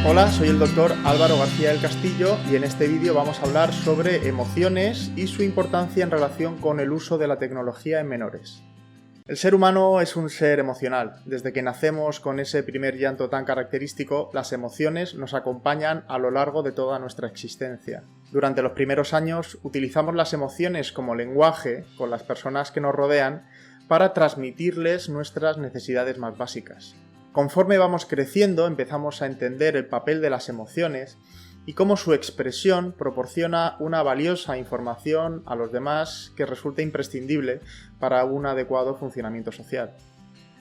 Hola, soy el doctor Álvaro García del Castillo y en este vídeo vamos a hablar sobre emociones y su importancia en relación con el uso de la tecnología en menores. El ser humano es un ser emocional. Desde que nacemos con ese primer llanto tan característico, las emociones nos acompañan a lo largo de toda nuestra existencia. Durante los primeros años utilizamos las emociones como lenguaje con las personas que nos rodean para transmitirles nuestras necesidades más básicas. Conforme vamos creciendo, empezamos a entender el papel de las emociones y cómo su expresión proporciona una valiosa información a los demás que resulta imprescindible para un adecuado funcionamiento social.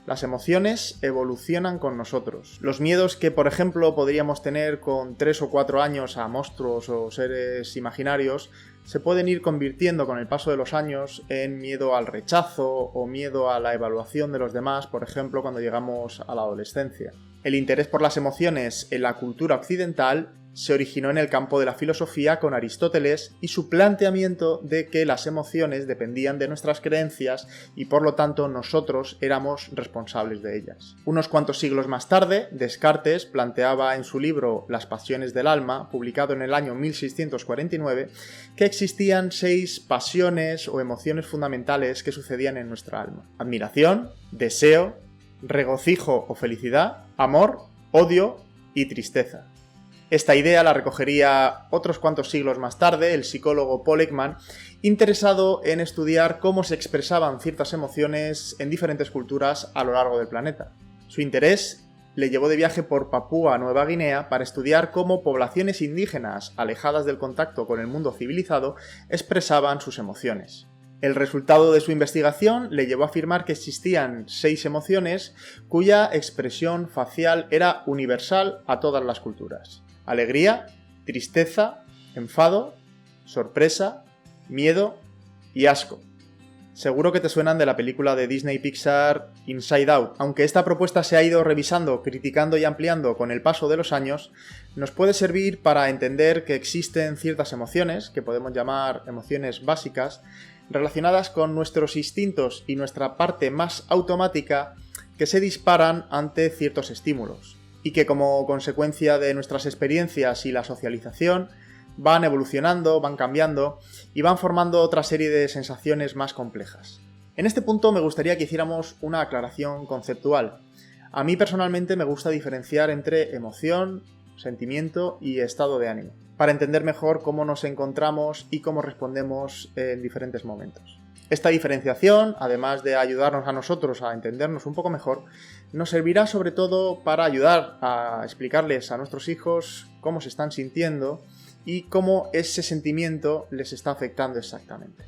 Las emociones evolucionan con nosotros. Los miedos que, por ejemplo, podríamos tener con 3 o 4 años a monstruos o seres imaginarios se pueden ir convirtiendo con el paso de los años en miedo al rechazo o miedo a la evaluación de los demás, por ejemplo, cuando llegamos a la adolescencia. El interés por las emociones en la cultura occidental se originó en el campo de la filosofía con Aristóteles y su planteamiento de que las emociones dependían de nuestras creencias y por lo tanto nosotros éramos responsables de ellas. Unos cuantos siglos más tarde, Descartes planteaba en su libro Las pasiones del alma, publicado en el año 1649, que existían 6 pasiones o emociones fundamentales que sucedían en nuestra alma: admiración, deseo, regocijo o felicidad, amor, odio y tristeza. Esta idea la recogería otros cuantos siglos más tarde el psicólogo Paul Ekman, interesado en estudiar cómo se expresaban ciertas emociones en diferentes culturas a lo largo del planeta. Su interés le llevó de viaje por Papúa Nueva Guinea para estudiar cómo poblaciones indígenas alejadas del contacto con el mundo civilizado expresaban sus emociones. El resultado de su investigación le llevó a afirmar que existían 6 emociones cuya expresión facial era universal a todas las culturas: alegría, tristeza, enfado, sorpresa, miedo y asco. Seguro que te suenan de la película de Disney Pixar Inside Out. Aunque esta propuesta se ha ido revisando, criticando y ampliando con el paso de los años, nos puede servir para entender que existen ciertas emociones, que podemos llamar emociones básicas, relacionadas con nuestros instintos y nuestra parte más automática, que se disparan ante ciertos estímulos y que como consecuencia de nuestras experiencias y la socialización van evolucionando, van cambiando y van formando otra serie de sensaciones más complejas. En este punto me gustaría que hiciéramos una aclaración conceptual. A mí personalmente me gusta diferenciar entre emoción, sentimiento y estado de ánimo, para entender mejor cómo nos encontramos y cómo respondemos en diferentes momentos. Esta diferenciación, además de ayudarnos a nosotros a entendernos un poco mejor, nos servirá sobre todo para ayudar a explicarles a nuestros hijos cómo se están sintiendo y cómo ese sentimiento les está afectando exactamente.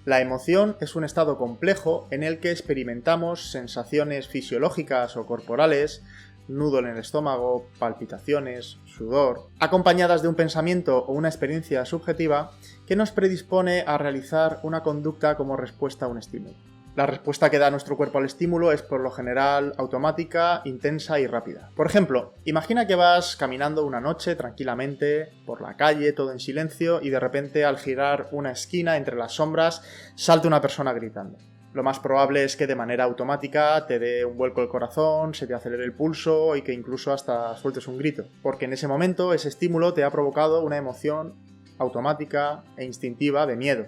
La emoción es un estado complejo en el que experimentamos sensaciones fisiológicas o corporales, nudo en el estómago, palpitaciones, sudor, acompañadas de un pensamiento o una experiencia subjetiva que nos predispone a realizar una conducta como respuesta a un estímulo. La respuesta que da nuestro cuerpo al estímulo es por lo general automática, intensa y rápida. Por ejemplo, imagina que vas caminando una noche tranquilamente por la calle, todo en silencio, y de repente al girar una esquina entre las sombras salte una persona gritando. Lo más probable es que de manera automática te dé un vuelco el corazón, se te acelere el pulso y que incluso hasta sueltes un grito, porque en ese momento ese estímulo te ha provocado una emoción automática e instintiva de miedo.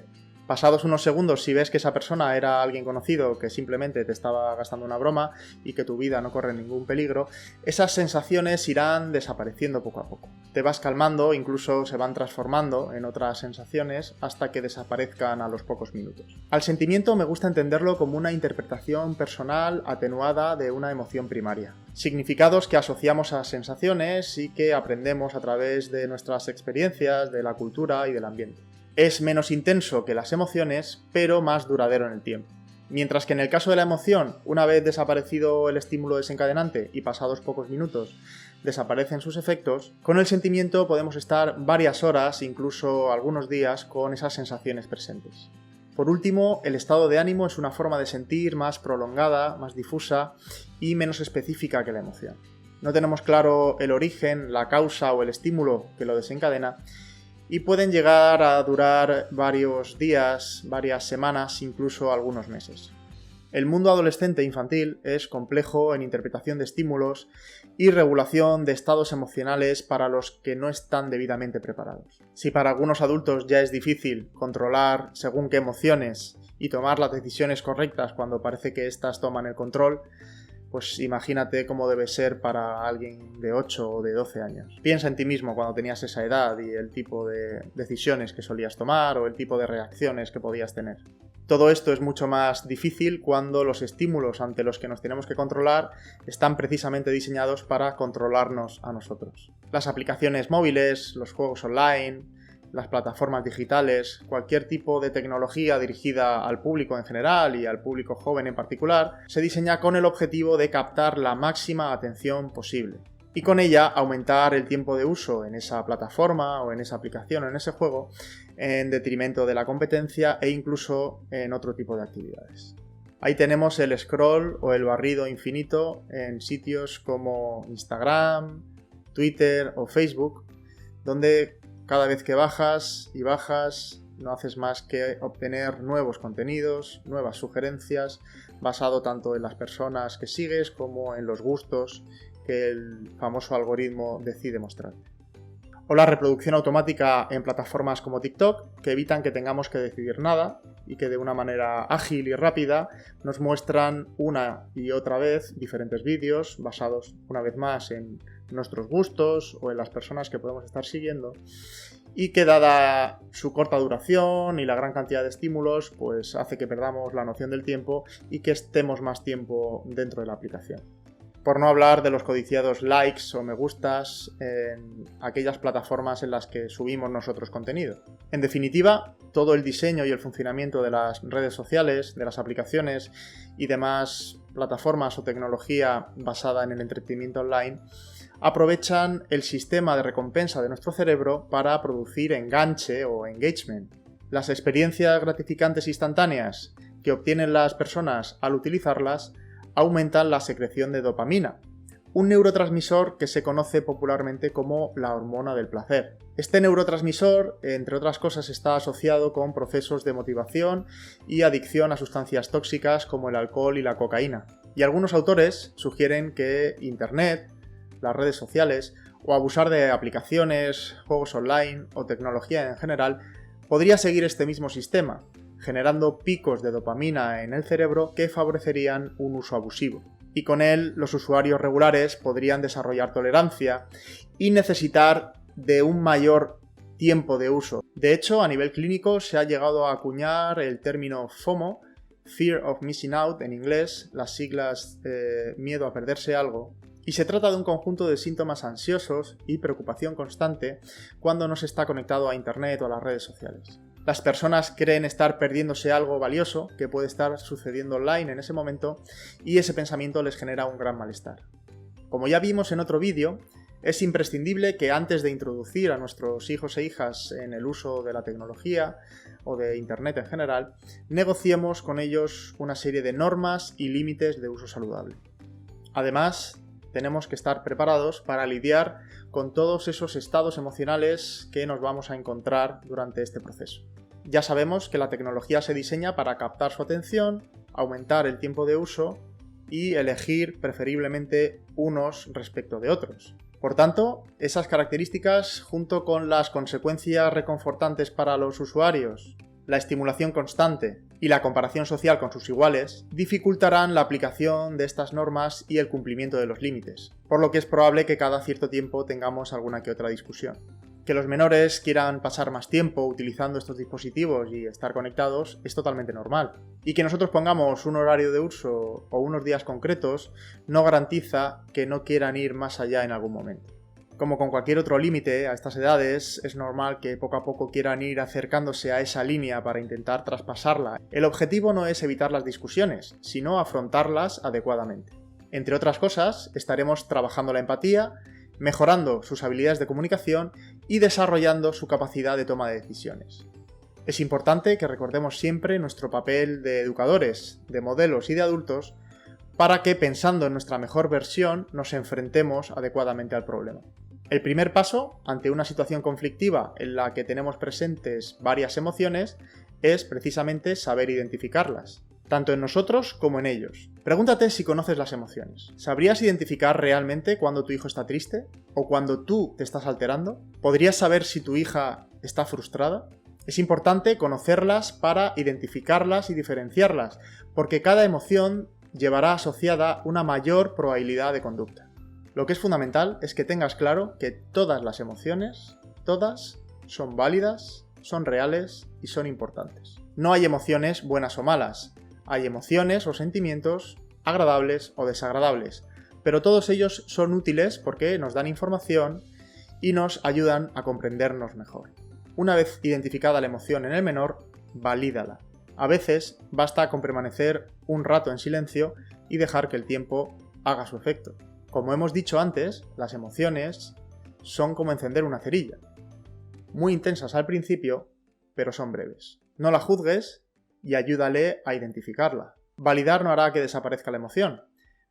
Pasados unos segundos, si ves que esa persona era alguien conocido que simplemente te estaba gastando una broma y que tu vida no corre ningún peligro, esas sensaciones irán desapareciendo poco a poco. Te vas calmando, incluso se van transformando en otras sensaciones hasta que desaparezcan a los pocos minutos. Al sentimiento me gusta entenderlo como una interpretación personal atenuada de una emoción primaria. Significados que asociamos a sensaciones y que aprendemos a través de nuestras experiencias, de la cultura y del ambiente. Es menos intenso que las emociones, pero más duradero en el tiempo. Mientras que en el caso de la emoción, una vez desaparecido el estímulo desencadenante y pasados pocos minutos desaparecen sus efectos, con el sentimiento podemos estar varias horas, incluso algunos días, con esas sensaciones presentes. Por último, el estado de ánimo es una forma de sentir más prolongada, más difusa y menos específica que la emoción. No tenemos claro el origen, la causa o el estímulo que lo desencadena, y pueden llegar a durar varios días, varias semanas, incluso algunos meses. El mundo adolescente e infantil es complejo en interpretación de estímulos y regulación de estados emocionales para los que no están debidamente preparados. Si para algunos adultos ya es difícil controlar según qué emociones y tomar las decisiones correctas cuando parece que éstas toman el control, pues imagínate cómo debe ser para alguien de 8 o de 12 años. Piensa en ti mismo cuando tenías esa edad y el tipo de decisiones que solías tomar o el tipo de reacciones que podías tener. Todo esto es mucho más difícil cuando los estímulos ante los que nos tenemos que controlar están precisamente diseñados para controlarnos a nosotros. Las aplicaciones móviles, los juegos online, las plataformas digitales, cualquier tipo de tecnología dirigida al público en general y al público joven en particular, se diseña con el objetivo de captar la máxima atención posible y con ella aumentar el tiempo de uso en esa plataforma o en esa aplicación o en ese juego en detrimento de la competencia e incluso en otro tipo de actividades. Ahí tenemos el scroll o el barrido infinito en sitios como Instagram, Twitter o Facebook, donde cada vez que bajas y bajas no haces más que obtener nuevos contenidos, nuevas sugerencias, basado tanto en las personas que sigues como en los gustos que el famoso algoritmo decide mostrar. O la reproducción automática en plataformas como TikTok, que evitan que tengamos que decidir nada y que de una manera ágil y rápida nos muestran una y otra vez diferentes vídeos basados una vez más en nuestros gustos o en las personas que podemos estar siguiendo y que dada su corta duración y la gran cantidad de estímulos pues hace que perdamos la noción del tiempo y que estemos más tiempo dentro de la aplicación. Por no hablar de los codiciados likes o me gustas en aquellas plataformas en las que subimos nosotros contenido. En definitiva, todo el diseño y el funcionamiento de las redes sociales, de las aplicaciones y demás plataformas o tecnología basada en el entretenimiento online aprovechan el sistema de recompensa de nuestro cerebro para producir enganche o engagement. Las experiencias gratificantes instantáneas que obtienen las personas al utilizarlas aumentan la secreción de dopamina, un neurotransmisor que se conoce popularmente como la hormona del placer. Este neurotransmisor, entre otras cosas, está asociado con procesos de motivación y adicción a sustancias tóxicas como el alcohol y la cocaína. Y algunos autores sugieren que Internet, las redes sociales o abusar de aplicaciones, juegos online o tecnología en general podría seguir este mismo sistema, generando picos de dopamina en el cerebro que favorecerían un uso abusivo. Y con él los usuarios regulares podrían desarrollar tolerancia y necesitar de un mayor tiempo de uso. De hecho, a nivel clínico se ha llegado a acuñar el término FOMO, Fear of Missing Out en inglés, las siglas miedo a perderse algo, y se trata de un conjunto de síntomas ansiosos y preocupación constante cuando no se está conectado a Internet o a las redes sociales. Las personas creen estar perdiéndose algo valioso que puede estar sucediendo online en ese momento y ese pensamiento les genera un gran malestar. Como ya vimos en otro vídeo, es imprescindible que antes de introducir a nuestros hijos e hijas en el uso de la tecnología o de Internet en general, negociemos con ellos una serie de normas y límites de uso saludable. Además, tenemos que estar preparados para lidiar con todos esos estados emocionales que nos vamos a encontrar durante este proceso. Ya sabemos que la tecnología se diseña para captar su atención, aumentar el tiempo de uso y elegir preferiblemente unos respecto de otros. Por tanto, esas características, junto con las consecuencias reconfortantes para los usuarios, la estimulación constante y la comparación social con sus iguales, dificultarán la aplicación de estas normas y el cumplimiento de los límites, por lo que es probable que cada cierto tiempo tengamos alguna que otra discusión. Que los menores quieran pasar más tiempo utilizando estos dispositivos y estar conectados es totalmente normal. Y que nosotros pongamos un horario de uso o unos días concretos no garantiza que no quieran ir más allá en algún momento. Como con cualquier otro límite a estas edades, es normal que poco a poco quieran ir acercándose a esa línea para intentar traspasarla. El objetivo no es evitar las discusiones, sino afrontarlas adecuadamente. Entre otras cosas, estaremos trabajando la empatía, mejorando sus habilidades de comunicación y desarrollando su capacidad de toma de decisiones. Es importante que recordemos siempre nuestro papel de educadores, de modelos y de adultos para que, pensando en nuestra mejor versión, nos enfrentemos adecuadamente al problema. El primer paso, ante una situación conflictiva en la que tenemos presentes varias emociones, es precisamente saber identificarlas. tanto en nosotros como en ellos. Pregúntate si conoces las emociones. ¿Sabrías identificar realmente cuando tu hijo está triste? ¿O cuando tú te estás alterando? ¿Podrías saber si tu hija está frustrada? Es importante conocerlas para identificarlas y diferenciarlas, porque cada emoción llevará asociada una mayor probabilidad de conducta. Lo que es fundamental es que tengas claro que todas las emociones, todas, son válidas, son reales y son importantes. No hay emociones buenas o malas. Hay emociones o sentimientos agradables o desagradables, pero todos ellos son útiles porque nos dan información y nos ayudan a comprendernos mejor. Una vez identificada la emoción en el menor, valídala. A veces basta con permanecer un rato en silencio y dejar que el tiempo haga su efecto. Como hemos dicho antes, las emociones son como encender una cerilla. Muy intensas al principio, pero son breves. No la juzgues y ayúdale a identificarla. Validar no hará que desaparezca la emoción,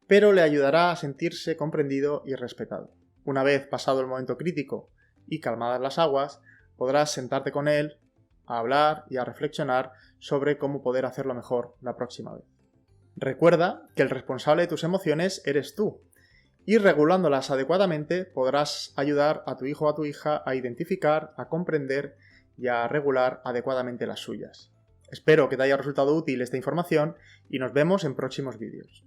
pero le ayudará a sentirse comprendido y respetado. Una vez pasado el momento crítico y calmadas las aguas, podrás sentarte con él, a hablar y a reflexionar sobre cómo poder hacerlo mejor la próxima vez. Recuerda que el responsable de tus emociones eres tú, y regulándolas adecuadamente podrás ayudar a tu hijo o a tu hija a identificar, a comprender y a regular adecuadamente las suyas. Espero que te haya resultado útil esta información y nos vemos en próximos vídeos.